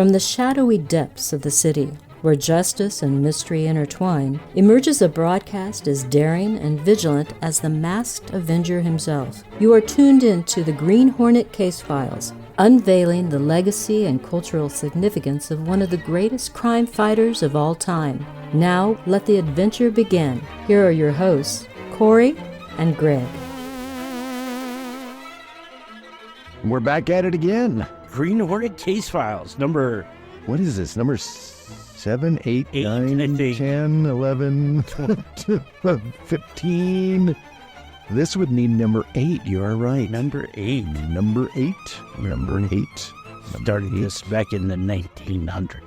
From the shadowy depths of the city, where justice and mystery intertwine, emerges a broadcast as daring and vigilant as the masked Avenger himself. You are tuned in to the Green Hornet Case Files, unveiling the legacy and cultural significance of one of the greatest crime fighters of all time. Now, let the adventure begin. Here are your hosts, Kory and Greg. We're back at it again. Green Hornet Case Files, number... What is this? Number 7, 8, Eight, 9, 10, 11, 15. This would need number 8. You are right. Number 8. Number 8. Number 8. Started this back in the 1900s.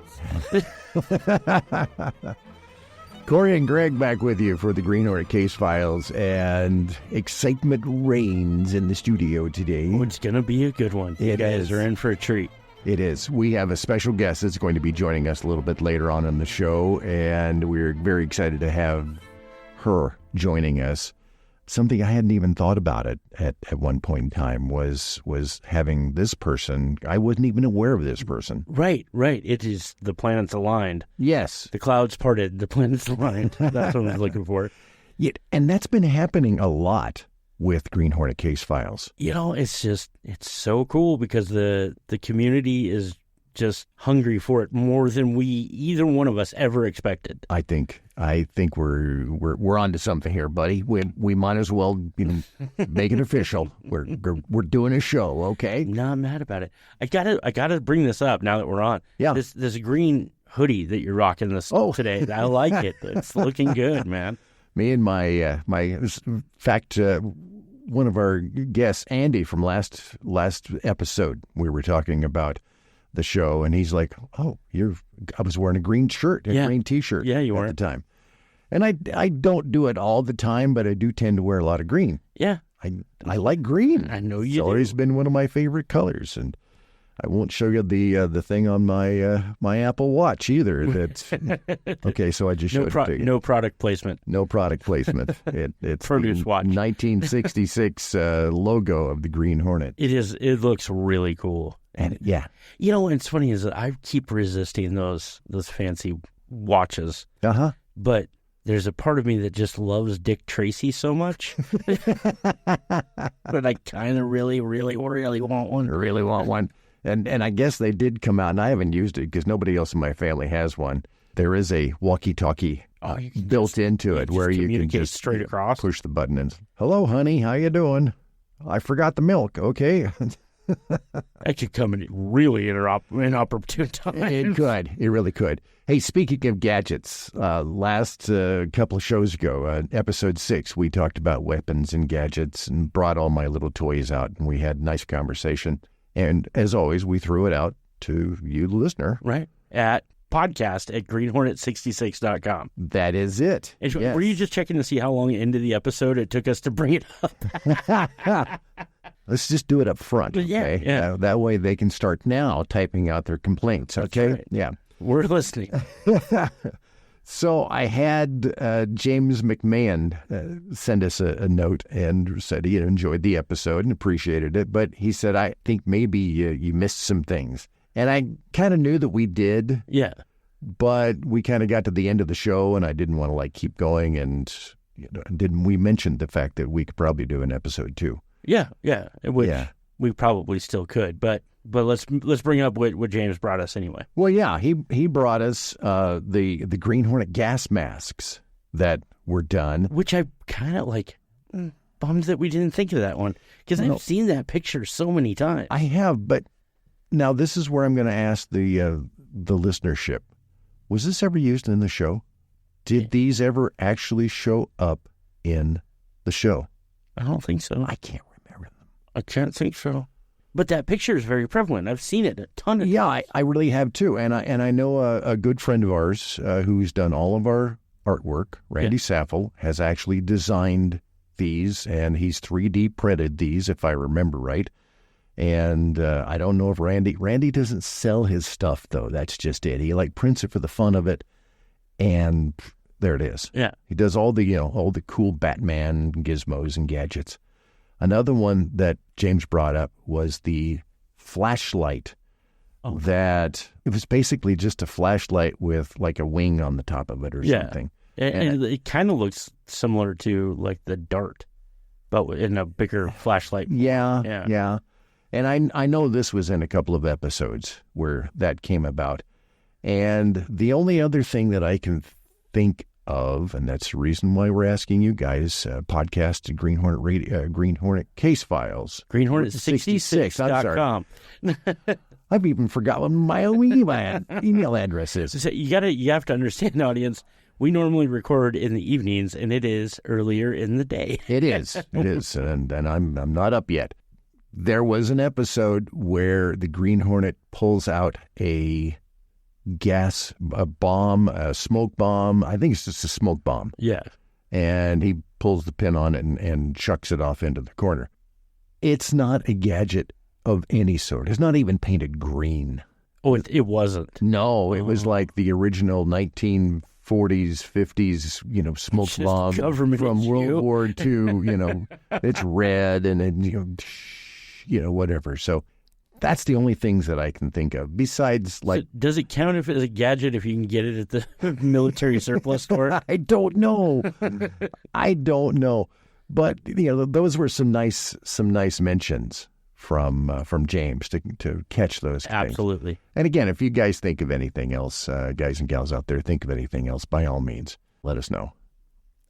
Kory and Greg back with you for the Green Hornet Case Files, and excitement reigns in the studio today. Oh, it's going to be a good one. You guys are in for a treat. It is. We have a special guest that's going to be joining us a little bit later on in the show, and we're very excited to have her joining us. Something I hadn't even thought about it at one point in time was having this person. I wasn't even aware of this person. Right. It is the planets aligned. Yes. The clouds parted, the planets aligned. That's what I was looking for. Yeah, and that's been happening a lot with Green Hornet Case Files. You know, it's so cool because the community is just hungry for it more than either one of us ever expected. I think we're onto something here, buddy. We might as well make it official. We're doing a show, okay? Not mad about it. I gotta bring this up now that we're on. Yeah. This green hoodie that you're rocking today. I like it. It's looking good, man. Me and my in fact, one of our guests, Andy, from last episode, we were talking about the show, and he's like, "Oh, I was wearing a green shirt, green T-shirt, you were at the time." And I don't do it all the time, but I do tend to wear a lot of green. Yeah, I like green. I know you. It's do. Always been one of my favorite colors, and I won't show you the thing on my Apple Watch either. That's okay. So I just showed it to you. No product placement. No product placement. It's Produce the watch. 1966 logo of the Green Hornet. It is. It looks really cool. And yeah, you know what's funny is that I keep resisting those fancy watches. But there's a part of me that just loves Dick Tracy so much. But I kind of really want one. Really want one. And I guess they did come out, and I haven't used it because nobody else in my family has one. There is a walkie-talkie built into it where you can just straight across, push the button and, "Hello, honey, how you doing? I forgot the milk, okay?" That could come in really inopportune time. It could. It really could. Hey, speaking of gadgets, last couple of shows ago, episode 6, we talked about weapons and gadgets and brought all my little toys out, and we had a nice conversation. And as always, we threw it out to you, the listener. Right. At podcast@greenhornet66.com. That is it. Yes. Yes. Were you just checking to see how long into the episode it took us to bring it up? Let's just do it up front, okay? Yeah. That way they can start now typing out their complaints, okay? That's right. Yeah. We're listening. So I had James McMahon send us a note and said he had enjoyed the episode and appreciated it, but he said, "I think maybe you missed some things." And I kind of knew that we did. Yeah. But we kind of got to the end of the show, and I didn't want to keep going. And we mentioned the fact that we could probably do an episode 2. Yeah. Which we probably still could, but let's bring up what James brought us anyway. Well, yeah, he brought us the Green Hornet gas masks that were done, which I kind of bummed that we didn't think of that one because I've seen that picture so many times. I have, but now this is where I'm going to ask the listenership: was this ever used in the show? Did these ever actually show up in the show? I don't think so. I can't remember them. I can't think so. But that picture is very prevalent. I've seen it a ton of times. I really have too. And I know a good friend of ours who's done all of our artwork, Randy Saffel, has actually designed these, and he's 3D printed these, if I remember right. And I don't know if Randy doesn't sell his stuff, though. That's just it. He prints it for the fun of it, and there it is. Yeah. He does all the cool Batman gizmos and gadgets. Another one that James brought up was the flashlight that it was basically just a flashlight with like a wing on the top of it or something. And it kind of looks similar to like the Dart, but in a bigger flashlight. Yeah. And I know this was in a couple of episodes where that came about. And the only other thing that I can think of, and that's the reason why we're asking you guys, podcast Green Hornet Radio, Green Hornet Case Files. GreenHornet66.com. I've even forgotten my own email address is. So you have to understand, audience, we normally record in the evenings, and it is earlier in the day. It is, and I'm not up yet. There was an episode where the Green Hornet pulls out a bomb, a smoke bomb. I think it's just a smoke bomb. Yeah. And he pulls the pin on it and chucks it off into the corner. It's not a gadget of any sort. It's not even painted green. Oh, it wasn't? No, it was like the original 1940s, 50s, smoke bomb from World War II. It's red and whatever. So that's the only things that I can think of. Besides, like, so does it count if it's a gadget if you can get it at the military surplus store? I don't know. But those were some nice mentions from James to catch those things. Absolutely. And again, if you guys think of anything else, guys and gals out there, think of anything else, by all means, let us know.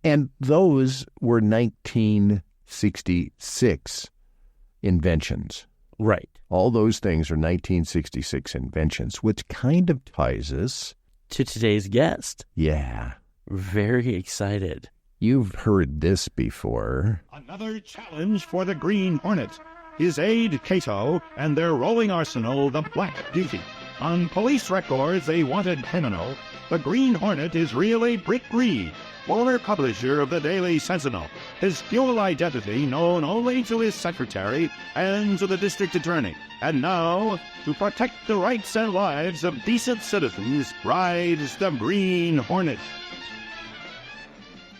And those were 1966 inventions. Right. All those things are 1966 inventions, which kind of ties us to today's guest. Yeah. Very excited. You've heard this before. Another challenge for the Green Hornet. His aide, Cato, and their rolling arsenal, the Black Beauty. On police records, a wanted criminal. The Green Hornet is really Brick Reed, former publisher of the Daily Sentinel. His fuel identity known only to his secretary and to the district attorney. And now, to protect the rights and lives of decent citizens, rides the Green Hornet.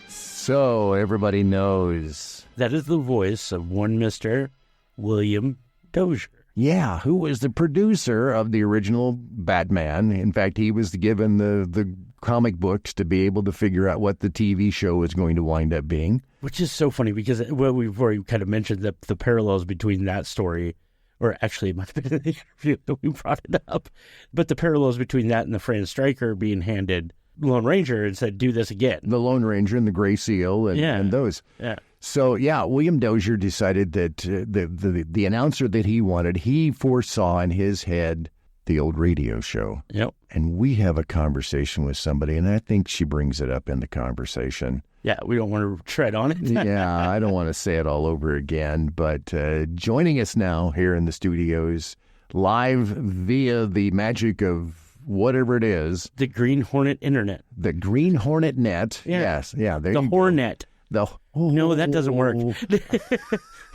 So everybody knows. That is the voice of one Mr. William Dozier. Yeah, who was the producer of the original Batman. In fact, he was given the comic books to be able to figure out what the TV show was going to wind up being. Which is so funny because we've already kind of mentioned the parallels between that story, or actually it might have been in the interview that we brought it up, but the parallels between that and the Fran Stryker being handed Lone Ranger and said, do this again. The Lone Ranger and the Gray Seal and those. Yeah. So, William Dozier decided that the announcer that he wanted, he foresaw in his head the old radio show. Yep. And we have a conversation with somebody, and I think she brings it up in the conversation. Yeah, we don't want to tread on it. Yeah, I don't want to say it all over again, but joining us now here in the studios, live via the magic of whatever it is. The Green Hornet Internet. The Green Hornet Net. Yeah. Yes. Yeah. The Hornet. No, that doesn't work.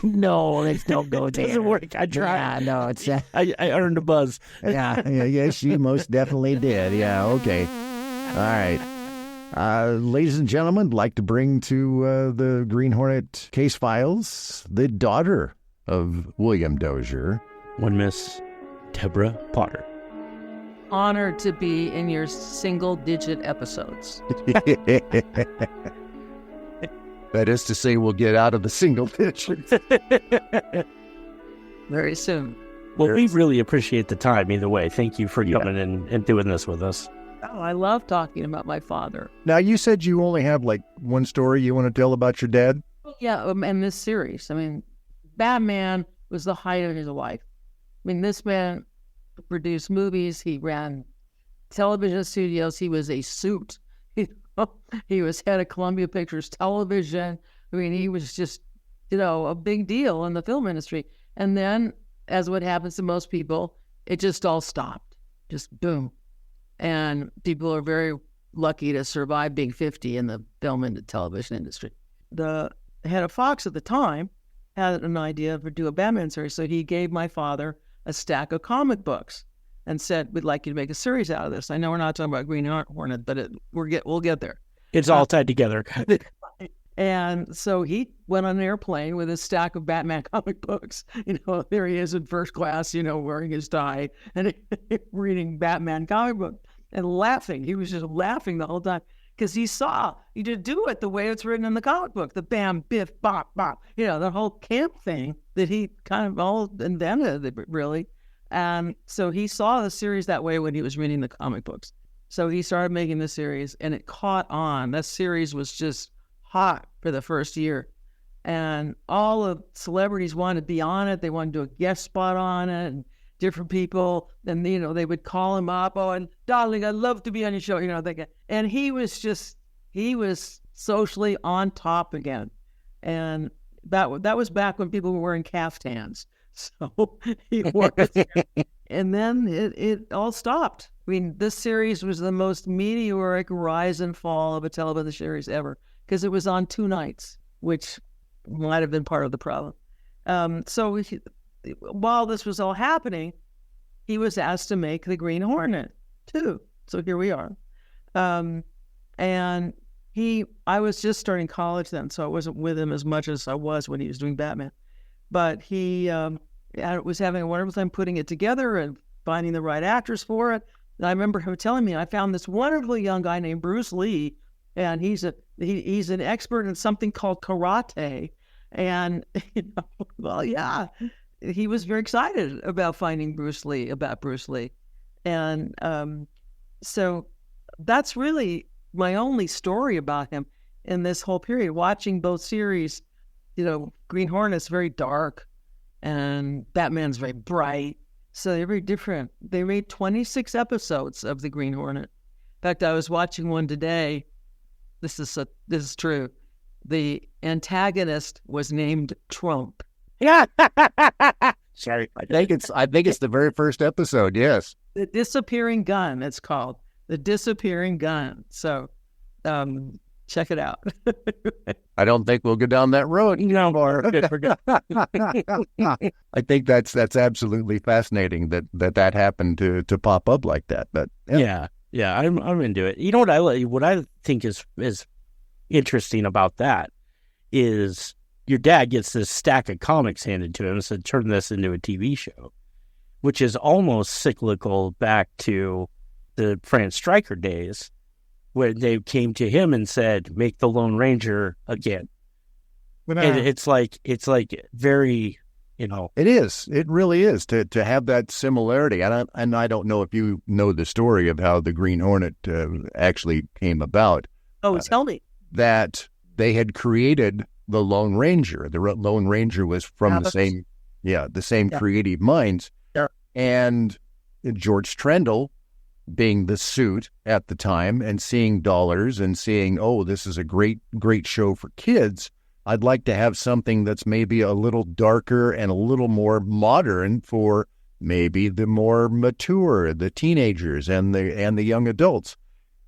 No, let's don't go there. It doesn't work. I tried. Yeah, no, it's... I earned a buzz. Yes, you most definitely did. Yeah, okay. All right. Ladies and gentlemen, I'd like to bring to the Green Hornet Case Files the daughter of William Dozier. One Miss Deborah Potter. Honored to be in your single-digit episodes. That is to say, we'll get out of the single digits. Very soon. Well, we really appreciate the time either way. Thank you for coming in and doing this with us. Oh, I love talking about my father. Now, you said you only have like one story you want to tell about your dad? Yeah, and this series. I mean, Batman was the height of his life. I mean, this man produced movies. He ran television studios. He was a suit. He was head of Columbia Pictures Television. I mean, he was just, a big deal in the film industry. And then, as what happens to most people, it just all stopped. Just boom. And people are very lucky to survive being 50 in the film and television industry. The head of Fox at the time had an idea to do a Batman series, so he gave my father a stack of comic books and said, we'd like you to make a series out of this. I know we're not talking about Green Hornet, but we'll get there. It's all tied together. And so he went on an airplane with a stack of Batman comic books. There he is in first class, wearing his tie and reading Batman comic book and laughing. He was just laughing the whole time because he saw you to do it the way it's written in the comic book, the bam, biff, bop, bop, the whole camp thing that he kind of all invented, really. And so he saw the series that way when he was reading the comic books. So he started making the series, and it caught on. That series was just hot for the first year. And all the celebrities wanted to be on it. They wanted to do a guest spot on it, and different people. And, they would call him up. Oh, and darling, I'd love to be on your show. And he was socially on top again. And that was back when people were wearing caftans. So he wore it. And then it all stopped. I mean, this series was the most meteoric rise and fall of a television series ever because it was on 2 nights, which might have been part of the problem. While this was all happening, he was asked to make The Green Hornet too. So here we are. And I was just starting college then, so I wasn't with him as much as I was when he was doing Batman. But he was having a wonderful time putting it together and finding the right actors for it. And I remember him telling me, I found this wonderful young guy named Bruce Lee, and he's an expert in something called karate. And, well, yeah, he was very excited about finding Bruce Lee. And so that's really my only story about him in this whole period, watching both series. Green Hornet's very dark and Batman's very bright. So they're very different. They made 26 episodes of The Green Hornet. In fact, I was watching one today. This is true. The antagonist was named Trump. Yeah. Sorry. I think it's the very first episode. Yes. The Disappearing Gun, it's called. The Disappearing Gun. So, check it out. I don't think we'll go down that road. No more. I think that's absolutely fascinating that happened to pop up like that. But yeah, I'm into it. You know what I think is interesting about that is your dad gets this stack of comics handed to him and said, turn this into a TV show, which is almost cyclical back to the Fran Stryker days, where they came to him and said, make the Lone Ranger again. And it's like very, It is. It really is to have that similarity. And I don't know if you know the story of how the Green Hornet actually came about. Oh, tell me. That they had created the Lone Ranger. The Lone Ranger was from the same creative minds. Yeah. And George Trendle, being the suit at the time and seeing dollars and seeing, oh, this is a great show for kids. I'd like to have something that's maybe a little darker and a little more modern for maybe the more mature, the teenagers and the young adults,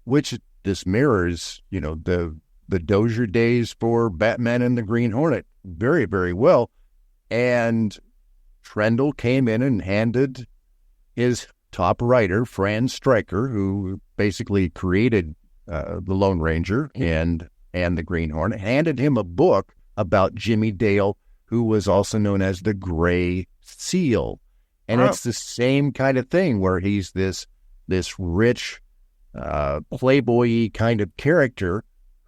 which this mirrors, the Dozier days for Batman and the Green Hornet very, very well. And Trendle came in and handed his top writer, Fran Stryker, who basically created the Lone Ranger and the Green Hornet, handed him a book about Jimmy Dale, who was also known as the Gray Seal. And it's the same kind of thing where he's this rich, playboy-y kind of character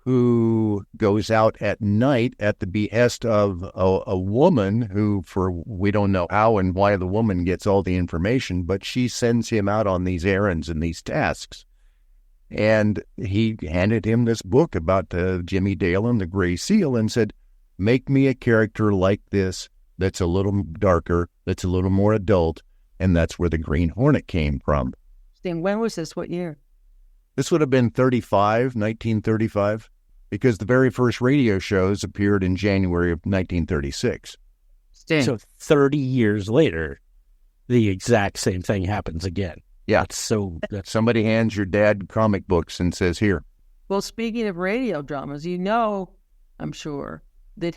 who goes out at night at the behest of a woman who, we don't know how and why the woman gets all the information, but she sends him out on these errands and these tasks. And he handed him this book about Jimmy Dale and the Gray Seal and said, make me a character like this that's a little darker, that's a little more adult, and that's where the Green Hornet came from. When was this? What year? This would have been 1935, because the very first radio shows appeared in January of 1936. So 30 years later, the exact same thing happens again. Yeah. That's somebody hands your dad comic books and says, here. Well, speaking of radio dramas, I'm sure, that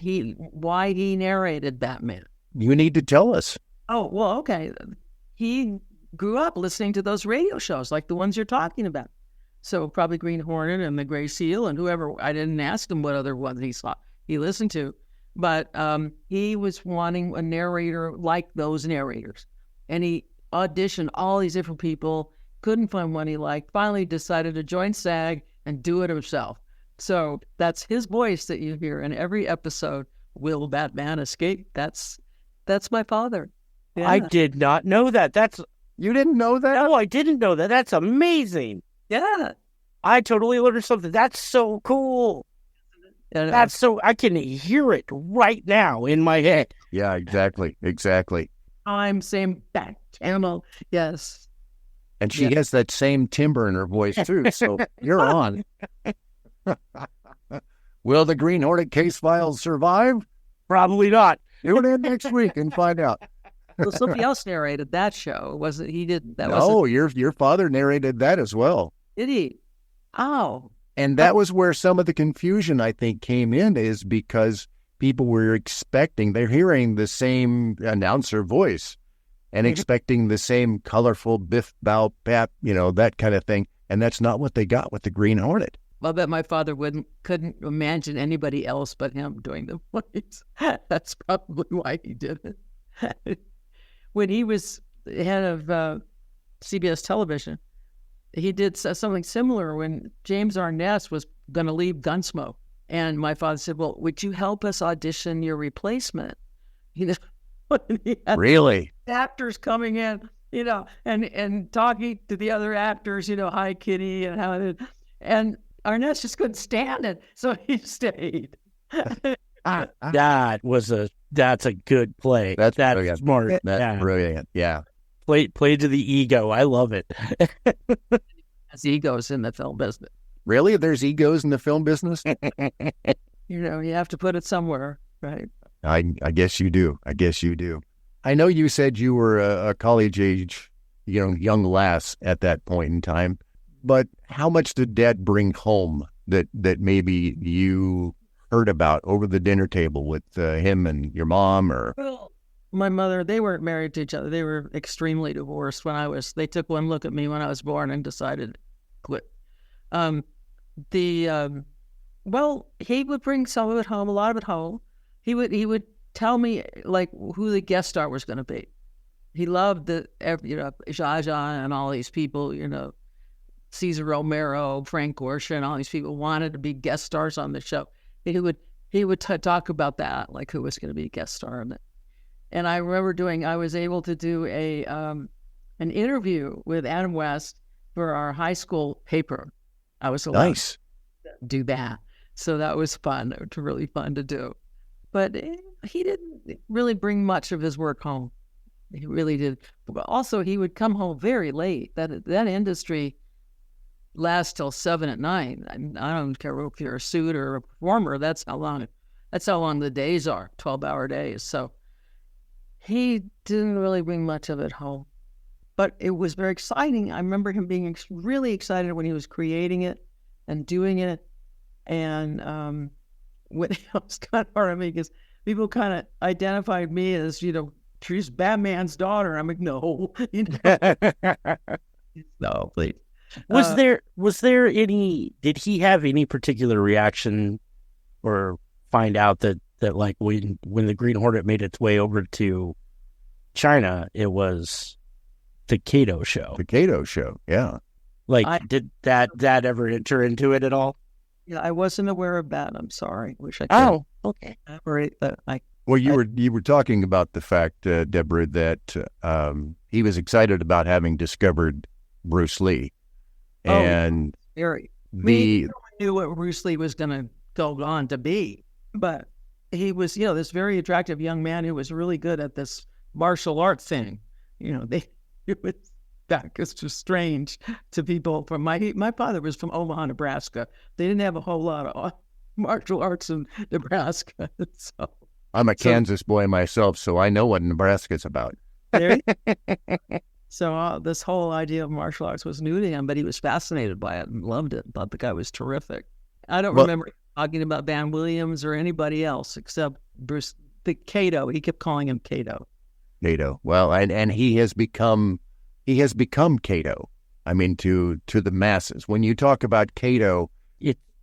why he narrated Batman. You need to tell us. Oh, well, okay. He grew up listening to those radio shows like the ones you're talking about. So probably Green Hornet and the Gray Seal and whoever. I didn't ask him what other ones he listened to, but he was wanting a narrator like those narrators, and he auditioned all these different people. Couldn't find one he liked. Finally decided to join SAG and do it himself. So that's his voice that you hear in every episode. Will Batman escape? That's my father. Yeah. I did not know that. You didn't know that? No, I didn't know that. That's amazing. Yeah. I totally learned something. That's so cool. That's so, I can hear it right now in my head. Yeah, exactly. Same back channel. Yes. And she has that same timbre in her voice, too, so you're on. Will the Green Hornet case files survive? Probably not. Tune in next week and find out. Well, somebody else narrated that show. Was it? He did. Your father narrated that as well. Did he? Oh. And that was where some of the confusion, I think, came in, is because people were expecting, they're hearing the same announcer voice and expecting the same colorful biff, bow, pap, that kind of thing. And that's not what they got with the Green Hornet. Well, I bet my father couldn't imagine anybody else but him doing the voice. That's probably why he did it. When he was head of CBS television, he did something similar when James Arness was going to leave Gunsmoke. And my father said, well, would you help us audition your replacement? Really? Actors coming in, and talking to the other actors, hi, Kitty, and how it, and Arness just couldn't stand it, so he stayed. That's a good play. That's smart. That's brilliant. Yeah. Play to the ego. I love it. There's egos in the film business. Really? There's egos in the film business? You have to put it somewhere, right? I guess you do. I know you said you were a college age, young lass at that point in time, but how much did Dad bring home that maybe you heard about over the dinner table with him and your mom? Or well, my mother, they weren't married to each other. They were extremely divorced they took one look at me when I was born and decided to quit. Well, he would bring some of it home, a lot of it home. He would tell me like who the guest star was going to be. He loved Zsa Zsa and all these people, Cesar Romero, Frank Gorshin, and all these people wanted to be guest stars on the show. He would talk about that, like who was going to be a guest star in it. And I remember I was able to do an interview with Adam West for our high school paper. I was allowed to do that. So that was fun. It was really fun to do. But he didn't really bring much of his work home. He really did. But also, he would come home very late. That industry lasts till 7 at night. I don't care if you're a suit or a performer. That's how long the days are, 12-hour days. So he didn't really bring much of it home. But it was very exciting. I remember him being really excited when he was creating it and doing it. And when it was kind of hard on me because people kind of identified me as, she's Batman's daughter. I'm like, no, no, please. Was there any? Did he have any particular reaction, or find out that like when the Green Hornet made its way over to China, it was the Kato show. The Kato show, yeah. Like, did that ever enter into it at all? Yeah, I wasn't aware of that. I'm sorry. Wish I could. Oh, okay. Well, you were talking about the fact, Deborah, that he was excited about having discovered Bruce Lee, and we knew what Bruce Lee was going to go on to be, but he was, this very attractive young man who was really good at this martial art thing. It's just strange to people from my father was from Omaha, Nebraska. They didn't have a whole lot of martial arts in Nebraska. So I'm a Kansas boy myself, so I know what Nebraska's about. So this whole idea of martial arts was new to him, but he was fascinated by it and loved it. Thought the guy was terrific. I don't remember talking about Van Williams or anybody else except Bruce. Kato. He kept calling him Kato. Kato. Well, and he has become Kato. I mean, to the masses. When you talk about Kato,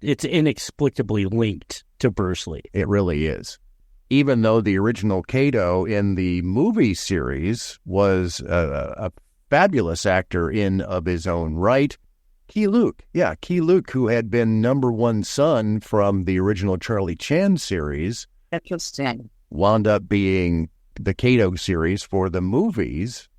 It's inexplicably linked to Bruce Lee. it really is. Even though the original Kato in the movie series was a fabulous actor in of his own right, Key Luke, who had been number one son from the original Charlie Chan series, Interesting. wound up being the Kato series for the movies,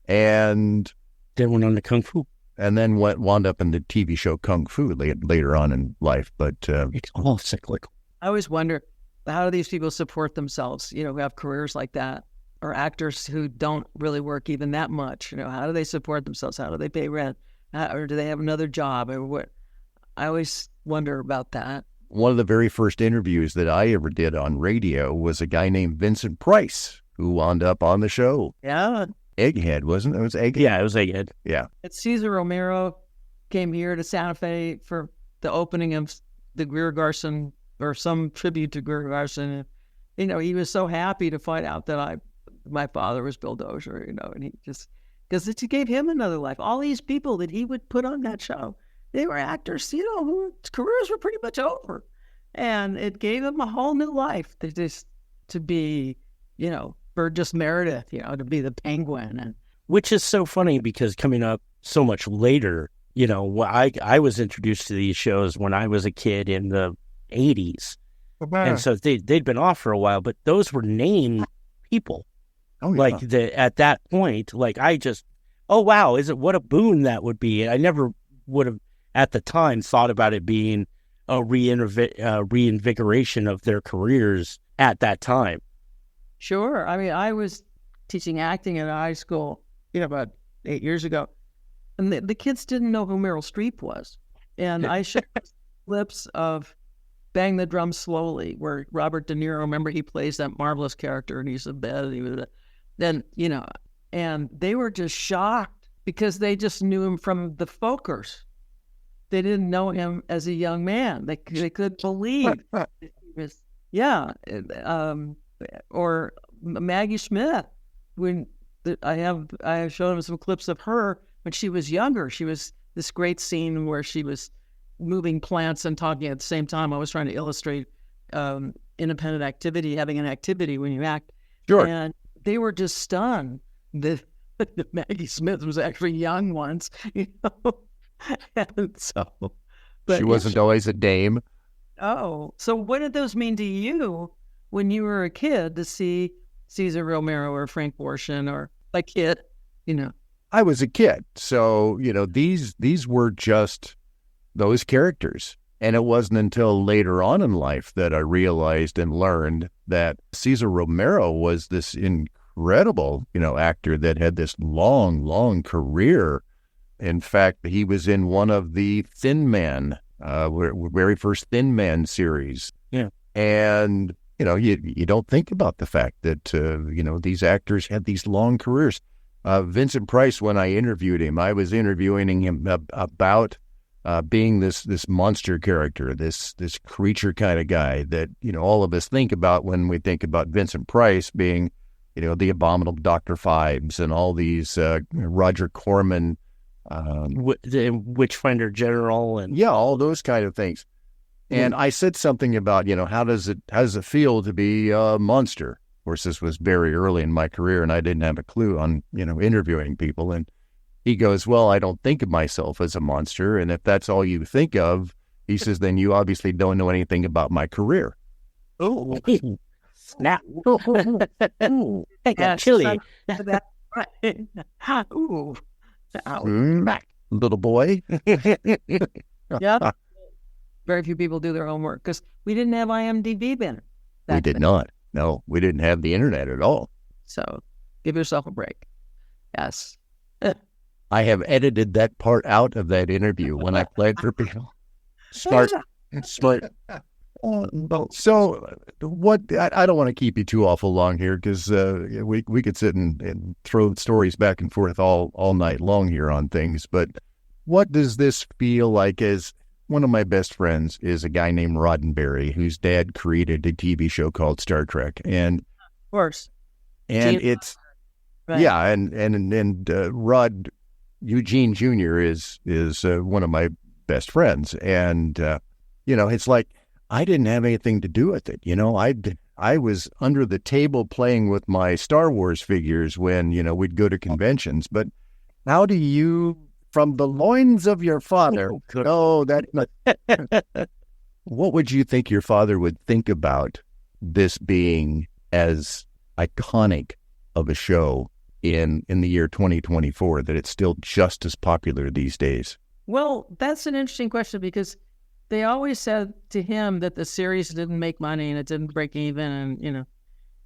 and Then went on to Kung Fu. then wound up in the TV show Kung Fu later on in life. But It's all cyclical. I always wonder, how do these people support themselves, who have careers like that, or actors who don't really work even that much? How do they support themselves? How do they pay rent? Or do they have another job? Or what? I always wonder about that. one of the very first interviews that I ever did on radio was a guy named Vincent Price, who wound up on the show. Yeah. Egghead, wasn't it? It was Egghead. Yeah, it was Egghead. Yeah. And Cesar Romero came here to Santa Fe for the opening of the Greer Garson, or some tribute to Greer Garson. And, he was so happy to find out that my father was Bill Dozier, and he just, because it gave him another life. All these people that he would put on that show, they were actors, whose careers were pretty much over. And it gave them a whole new life to be, Burgess Meredith, to be the Penguin. And Which is so funny because coming up so much later, I was introduced to these shows when I was a kid in the 80s. And so they'd been off for a while, but those were named people. Oh, yeah. At that point, oh, wow, what a boon that would be. I never would have at the time thought about it being a reinvigoration of their careers at that time. sure. I mean, I was teaching acting at a high school, about 8 years ago, and the kids didn't know who Meryl Streep was. And I showed clips of Bang the Drum Slowly, where Robert De Niro, remember, he plays that marvelous character, and he's in bed, and he was, then, and they were just shocked because they just knew him from the Folkers. They didn't know him as a young man. They couldn't believe that he was, or Maggie Smith. When I have shown him some clips of her when she was younger. She was this great scene where she was moving plants and talking at the same time. I was trying to illustrate independent activity, having an activity when you act. Sure. And they were just stunned that Maggie Smith was actually young once, And so, but She wasn't always a dame. Oh, so what did those mean to you when you were a kid to see Cesar Romero or Frank Gorshin or a kid? I was a kid, so these were just those characters. And it wasn't until later on in life that I realized and learned that Cesar Romero was this incredible, actor that had this long, long career. In fact, he was in one of the Thin Man, very first Thin Man series. Yeah. And, you don't think about the fact that, these actors had these long careers. Vincent Price, when I interviewed him, I was interviewing him about being this monster character, this creature kind of guy that, all of us think about when we think about Vincent Price being, the abominable Dr. Phibes and all these Roger Corman, The Witchfinder General and all those kind of things. And I said something about, how does it feel to be a monster? Of course, this was very early in my career, and I didn't have a clue on, interviewing people. And he goes, well, I don't think of myself as a monster. And if that's all you think of, he says, then you obviously don't know anything about my career. oh, snap! I got Yes, chilly. That's right. Ooh. Ow. Back, little boy. Yeah. Very few people do their homework because we didn't have IMDb then. We did not. No, we didn't have the internet at all. So give yourself a break. Yes. I have edited that part out of that interview when I played for people. Smart. So what, I don't want to keep you too awful long here because we could sit and throw stories back and forth all night long here on things. But what does this feel like? As one of my best friends is a guy named Roddenberry, whose dad created a TV show called Star Trek. And Of course. and Gene it's, Right. yeah, and Rod Eugene Jr. is one of my best friends, and it's like I didn't have anything to do with it. I was under the table playing with my Star Wars figures when we'd go to conventions. But how do you, from the loins of your father, what would you think your father would think about this being as iconic of a show in the year 2024, that it's still just as popular these days? Well, that's an interesting question, because they always said to him that the series didn't make money and it didn't break even. And,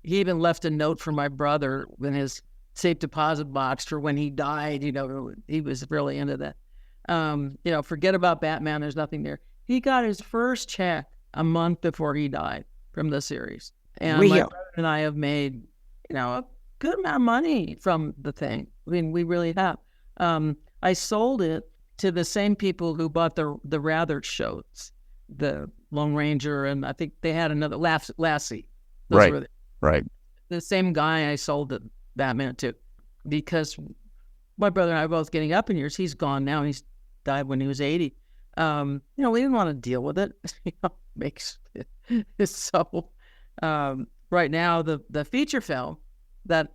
he even left a note for my brother in his safe deposit box for when he died. He was really into that. Forget about Batman. There's nothing there. He got his first check a month before he died from the series. And my brother and I have made, a good amount of money from the thing. I mean, we really have. I sold it to the same people who bought the Rather shows, the Lone Ranger, and I think they had another Lassie. Those right. The same guy I sold the Batman to, because my brother and I are both getting up in years. He's gone now. He's died when he was 80. We didn't want to deal with it. Makes it so. Right now, the feature film, that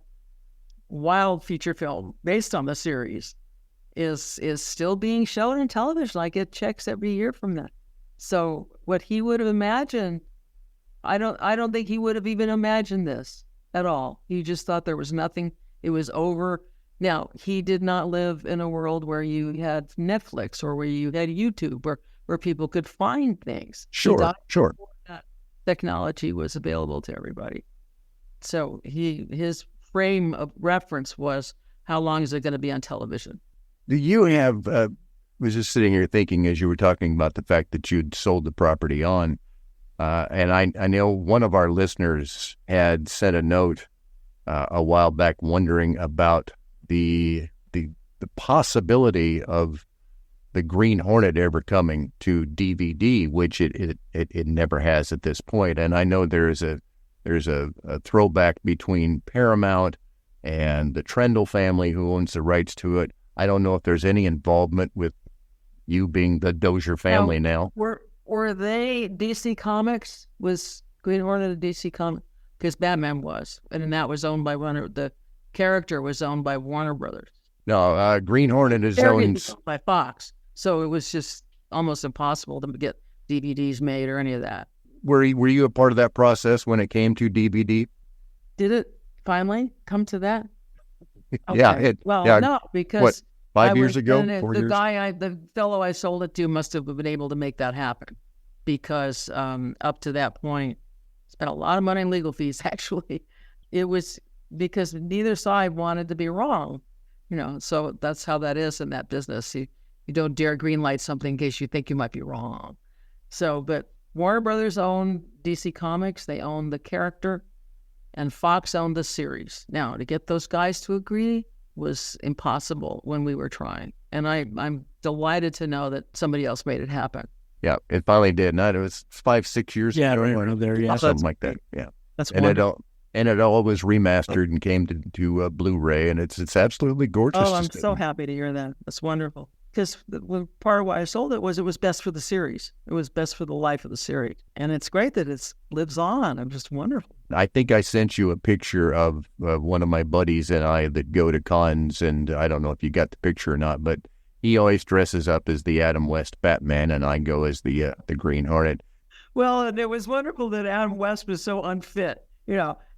wild feature film based on the series, is still being shown in television. I get checks every year from that. So what he would have imagined, I don't think he would have even imagined this at all. He just thought there was nothing. It was over. Now, he did not live in a world where you had Netflix or where you had YouTube, where people could find things. Sure. That technology was available to everybody. So his frame of reference was, how long is it going to be on television? Do you have, was just sitting here thinking as you were talking about the fact that you'd sold the property on, and I know one of our listeners had sent a note a while back wondering about the possibility of the Green Hornet ever coming to DVD, which it never has at this point. And I know there's a throwback between Paramount and the Trendle family, who owns the rights to it. I don't know if there's any involvement with you being the Dozier family now. Were they DC Comics? Was Green Hornet a DC comic? Because Batman was, and that was owned by the character was owned by Warner Brothers. No, Green Hornet is owned by Fox. So it was just almost impossible to get DVDs made or any of that. Were you a part of that process when it came to DVD? Did it finally come to that? Okay. Yeah. No, because what, 5 years ago? 4 years? The fellow I sold it to must have been able to make that happen, because up to that point, spent a lot of money on legal fees. Actually, it was because neither side wanted to be wrong. So that's how that is in that business. You don't dare greenlight something in case you think you might be wrong. So, but Warner Brothers owned DC Comics. They owned the character, and Fox owned the series. Now, to get those guys to agree was impossible when we were trying. And I'm delighted to know that somebody else made it happen. Yeah, it finally did. It was 5-6 years ago. Yeah, right there. Yeah, something like that. Yeah, that's and wonderful. It all was remastered and came to Blu-ray, and it's absolutely gorgeous. Oh, I'm so happy to hear that. That's wonderful. Because part of why I sold it was best for the series. It was best for the life of the series. And it's great that it lives on. I'm just wonderful. I think I sent you a picture of one of my buddies and I that go to cons, and I don't know if you got the picture or not, but he always dresses up as the Adam West Batman, and I go as the Green Hornet. Well, and it was wonderful that Adam West was so unfit,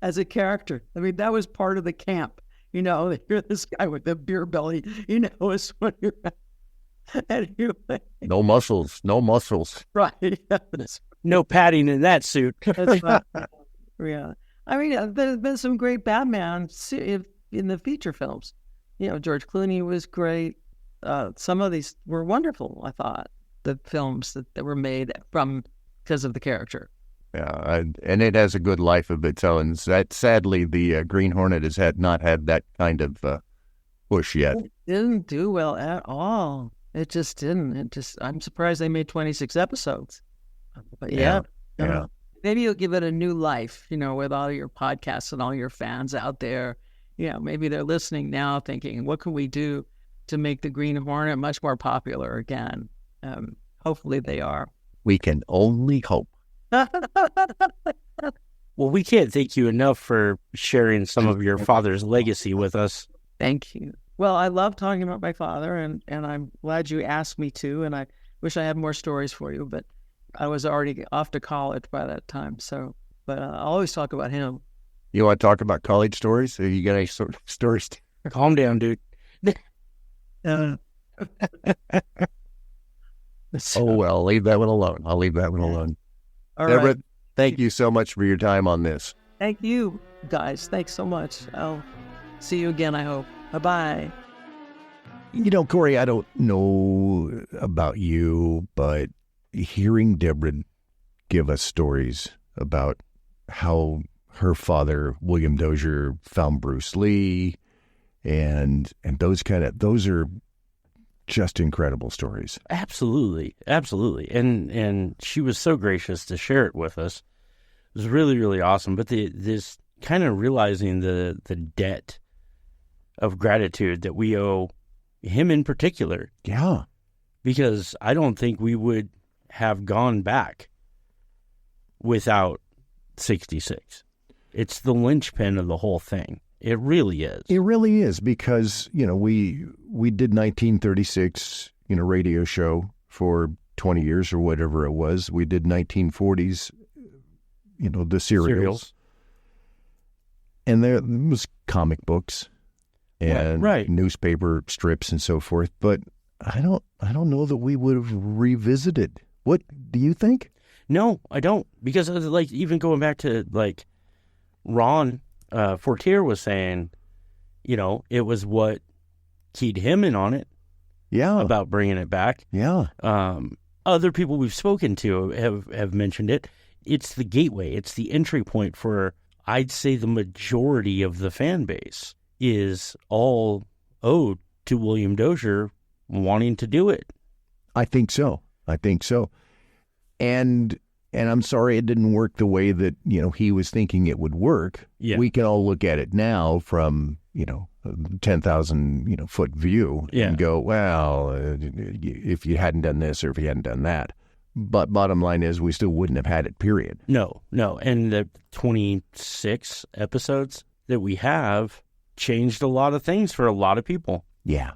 as a character. I mean, that was part of the camp. You're this guy with the beer belly, is what you're... Anyway. No muscles. Right. No padding in that suit. That's right. Yeah. I mean, there's been some great Batman in the feature films. George Clooney was great. Some of these were wonderful, I thought, the films that were made because of the character. Yeah, and it has a good life of its own. Sadly, the Green Hornet has not had that kind of push yet. It didn't do well at all. It just didn't. I'm surprised they made 26 episodes. But yeah. Maybe you'll give it a new life, with all your podcasts and all your fans out there. Maybe they're listening now thinking, what can we do? to make the Green Hornet much more popular again. Hopefully they are. We can only hope. Well, we can't thank you enough for sharing some of your father's legacy with us. Thank you. Well, I love talking about my father, and I'm glad you asked me to, and I wish I had more stories for you, but I was already off to college by that time. So, but I'll always talk about him. You want to talk about college stories? Or you got any stories? Calm down, dude. Oh, well, I'll leave that one alone. All Deborah, right. Thank you so much for your time on this. Thank you, guys. Thanks so much. I'll see you again, I hope. Bye-bye. You know, Kory, I don't know about you, but hearing Deborah give us stories about how her father, William Dozier, found Bruce Lee, and those are just incredible stories. Absolutely. And she was so gracious to share it with us. It was really, really awesome. But this kind of realizing the debt of gratitude that we owe him in particular. Yeah. Because I don't think we would have gone back without 66. It's the linchpin of the whole thing. It really is. It really is, because, you know, we did 1936, radio show for 20 years or whatever it was. We did 1940s, the serials. And there was comic books and right. newspaper strips and so forth. But I don't know that we would have revisited. What do you think? No, I don't. Because even going back to Ron Fortier was saying, it was what keyed him in on it. Yeah. About bringing it back. Yeah. Other people we've spoken to have mentioned it. It's the gateway. It's the entry point for, I'd say, the majority of the fan base is all owed to William Dozier wanting to do it. I think so. And I'm sorry it didn't work the way that, he was thinking it would work. Yeah. We can all look at it now from, 10,000, foot view and go, well, if you hadn't done this or if you hadn't done that. But bottom line is we still wouldn't have had it, period. No. And the 26 episodes that we have changed a lot of things for a lot of people. Yeah.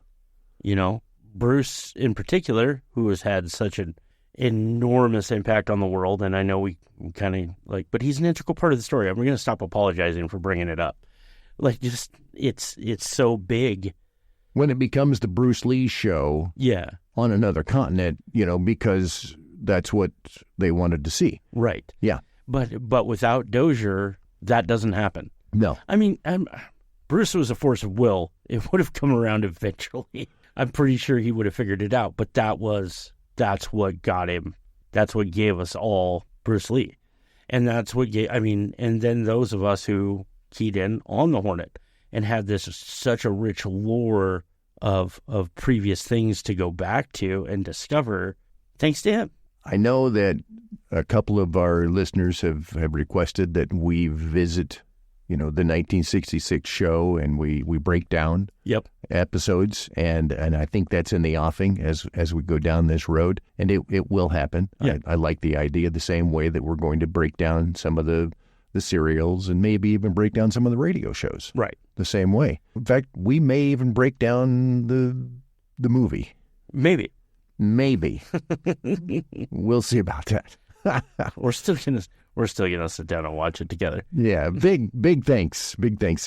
Bruce in particular, who has had such an enormous impact on the world, and I know we kind of but he's an integral part of the story. I'm going to stop apologizing for bringing it up. It's so big. When it becomes the Bruce Lee show on another continent, because that's what they wanted to see. Right. Yeah. But without Dozier, that doesn't happen. No. I mean, Bruce was a force of will. It would have come around eventually. I'm pretty sure he would have figured it out, but that's what got him. That's what gave us all Bruce Lee. And that's what and then those of us who keyed in on the Hornet and had such a rich lore of previous things to go back to and discover, thanks to him. I know that a couple of our listeners have requested that we visit, the 1966 show, and we break down episodes, and I think that's in the offing as we go down this road, and it will happen. Yeah. I like the idea the same way that we're going to break down some of the serials and maybe even break down some of the radio shows. Right. The same way. In fact, we may even break down the movie. Maybe. We'll see about that. We're still gonna sit down and watch it together. Yeah, big thanks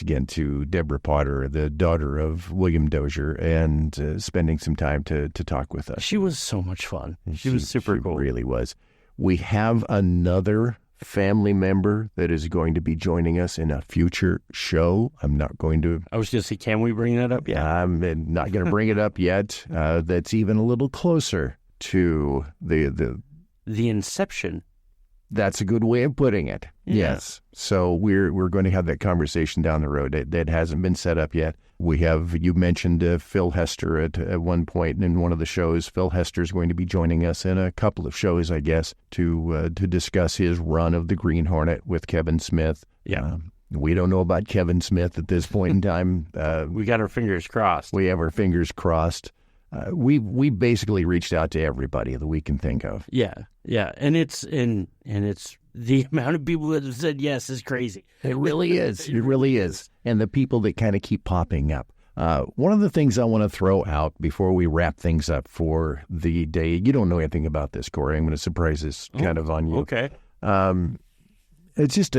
again to Deborah Potter, the daughter of William Dozier, and spending some time to talk with us. She was so much fun. She was super cool. Really was. We have another family member that is going to be joining us in a future show. I'm not going to. I was going to say, can we bring that up yet? I'm not going to bring it up yet. That's even a little closer to the inception. That's a good way of putting it. Yeah. Yes. So we're going to have that conversation down the road. That hasn't been set up yet. You mentioned Phil Hester at one point in one of the shows. Phil Hester is going to be joining us in a couple of shows, I guess, to discuss his run of the Green Hornet with Kevin Smith. Yeah. We don't know about Kevin Smith at this point in time. We got our fingers crossed. We have our fingers crossed. We basically reached out to everybody that we can think of. Yeah, and it's the amount of people that have said yes is crazy. It really is. It really is. And the people that kind of keep popping up. One of the things I want to throw out before we wrap things up for the day, you don't know anything about this, Kory. I'm going to surprise this kind of on you. Okay. It's just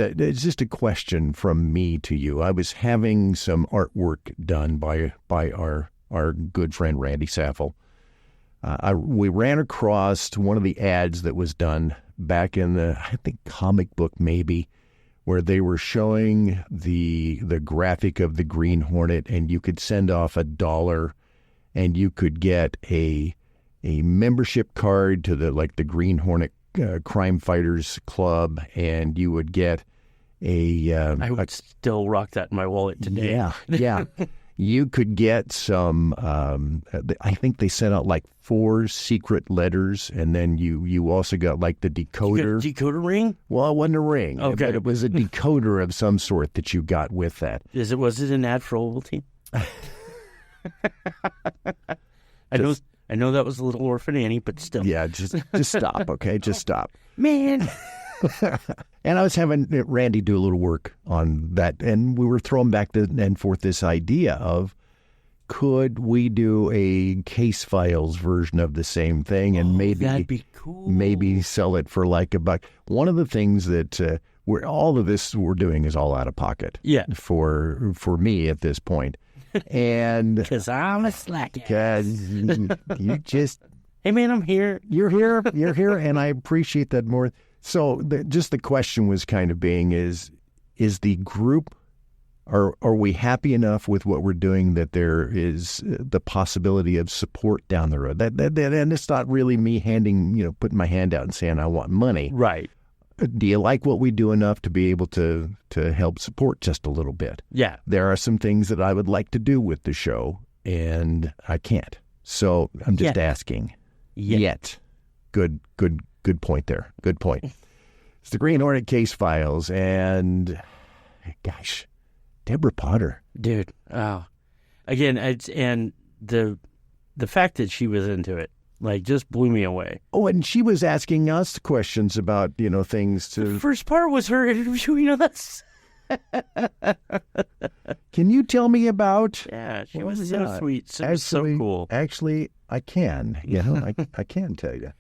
a question from me to you. I was having some artwork done by our good friend Randy Saffel. We ran across one of the ads that was done back in the, I think, comic book maybe, where they were showing the graphic of the Green Hornet, and you could send off $1 and you could get a membership card to the Green Hornet Crime Fighters Club, and you would get I would still rock that in my wallet today. Yeah. You could get some, I think they sent out 4 secret letters, and then you also got the decoder. You got a decoder ring? Well, it wasn't a ring, okay, but it was a decoder of some sort that you got with that. Was it an ad for Ovaltine? I know that was a little Orphan Annie, but still. Yeah, just stop, okay? Just stop. Man. And I was having Randy do a little work on that, and we were throwing back and forth this idea of, could we do a Case Files version of the same thing, and maybe that'd be cool. Maybe sell it for $1. One of the things that all of this we're doing is all out of pocket. Yeah. For me at this point. And because I'm a slack. Because you just, hey man, I'm here. You're here, and I appreciate that more. So just the question was kind of being is the group, are we happy enough with what we're doing that there is the possibility of support down the road? That and it's not really me putting my hand out and saying I want money. Right. Do you like what we do enough to be able to help support just a little bit? Yeah. There are some things that I would like to do with the show, and I can't. So I'm just asking. Yet. Good point there. Good point. It's the Green Hornet Case Files, and gosh, Deborah Potter. Dude. Oh. Again, and the fact that she was into it, just blew me away. Oh, and she was asking us questions about, things to... The first part was her interviewing us. Can you tell me about... Yeah, she was so sweet. So cool. Actually, I can. I can tell you.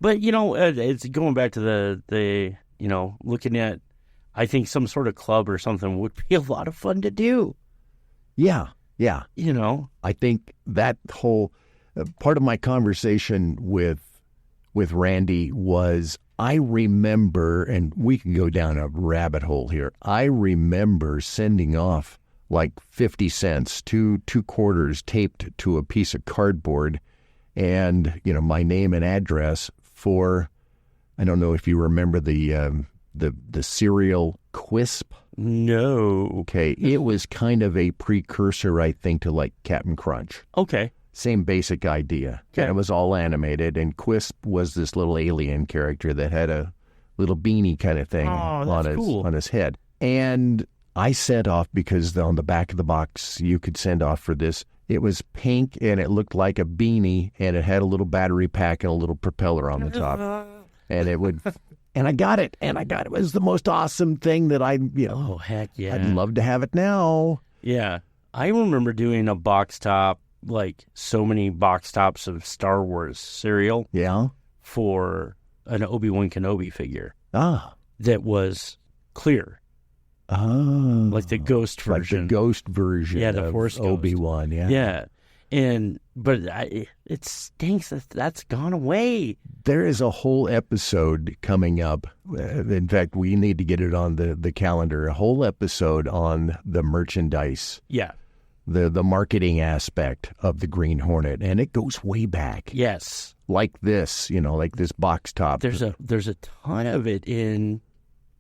But, it's going back to the looking at, I think some sort of club or something would be a lot of fun to do. Yeah. I think that whole... part of my conversation with Randy was, I remember, and we can go down a rabbit hole here, I remember sending off 50 cents, two quarters taped to a piece of cardboard, and my name and address for, I don't know if you remember the cereal Quisp. No. Okay, it was kind of a precursor, I think, to Captain Crunch. Okay. Same basic idea. Okay. And it was all animated, and Quisp was this little alien character that had a little beanie kind of thing on his head. And I sent off, because on the back of the box you could send off for this, it was pink and it looked like a beanie, and it had a little battery pack and a little propeller on the top. And it would... And I got it. It was the most awesome thing that oh, heck yeah. I'd love to have it now. Yeah. I remember doing a box top, so many box tops of Star Wars cereal. Yeah. For an Obi-Wan Kenobi figure. Ah. That was clear. Oh. Like the ghost version. Like the ghost version. Yeah, the Force of Obi-Wan, yeah. Yeah. But it stinks that that's gone away. There is a whole episode coming up. In fact, we need to get it on the calendar. A whole episode on the merchandise. Yeah. The marketing aspect of the Green Hornet, and it goes way back. Yes. Like this, like this box top. There's a ton of it in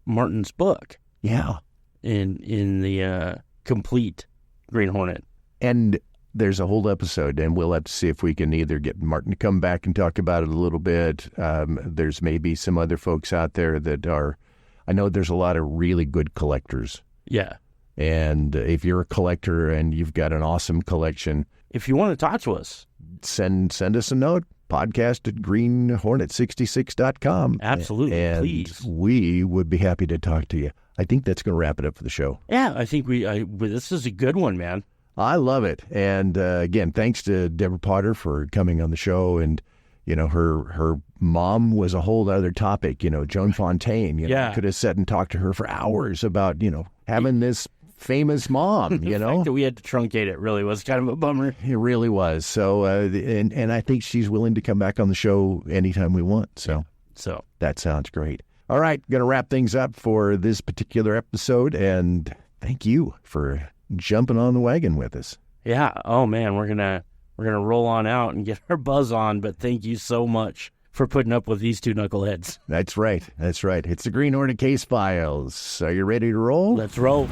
Martin's book. Yeah. In the complete Green Hornet. And there's a whole episode, and we'll have to see if we can either get Martin to come back and talk about it a little bit. There's maybe some other folks out there that are... I know there's a lot of really good collectors Yeah. And if you're a collector and you've got an awesome collection, If you want to talk to us, send us a note, podcast at greenhornet66.com. absolutely, And please. we would be happy to talk to you. I think that's going to wrap it up for the show. Yeah, I think this is a good one, man. I love it. And again, thanks to Deborah Potter for coming on the show. And, you know, her mom was a whole other topic, you know, Joan Fontaine. You know, Yeah. could have sat and talked to her for hours about, you know, having this famous mom, you The know. fact that we had to truncate it really was kind of a bummer. It really was. So, and I think she's willing to come back on the show anytime we want. So So, that sounds great. All right, going to wrap things up for this particular episode. And thank you for jumping on the wagon with us. yeah. Oh man, we're gonna roll on out and get our buzz on. But thank you so much for putting up with these two knuckleheads. That's right. That's right. It's the Green Hornet Case Files. Are you ready to roll? Let's roll.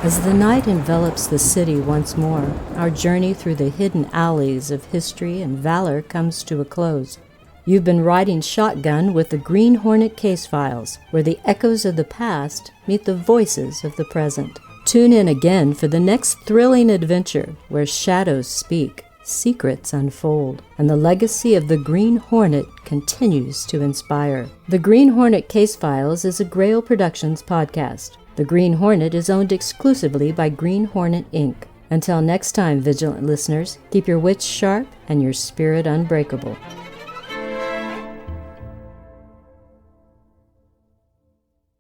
As the night envelops the city once more, our journey through the hidden alleys of history and valor comes to a close. You've been riding shotgun with the Green Hornet Case Files, where the echoes of the past meet the voices of the present. Tune in again for the next thrilling adventure, where shadows speak, secrets unfold, and the legacy of the Green Hornet continues to inspire. The Green Hornet Case Files is a Grail Productions podcast. The Green Hornet is owned exclusively by Green Hornet, Inc. Until next time, vigilant listeners, keep your wits sharp and your spirit unbreakable.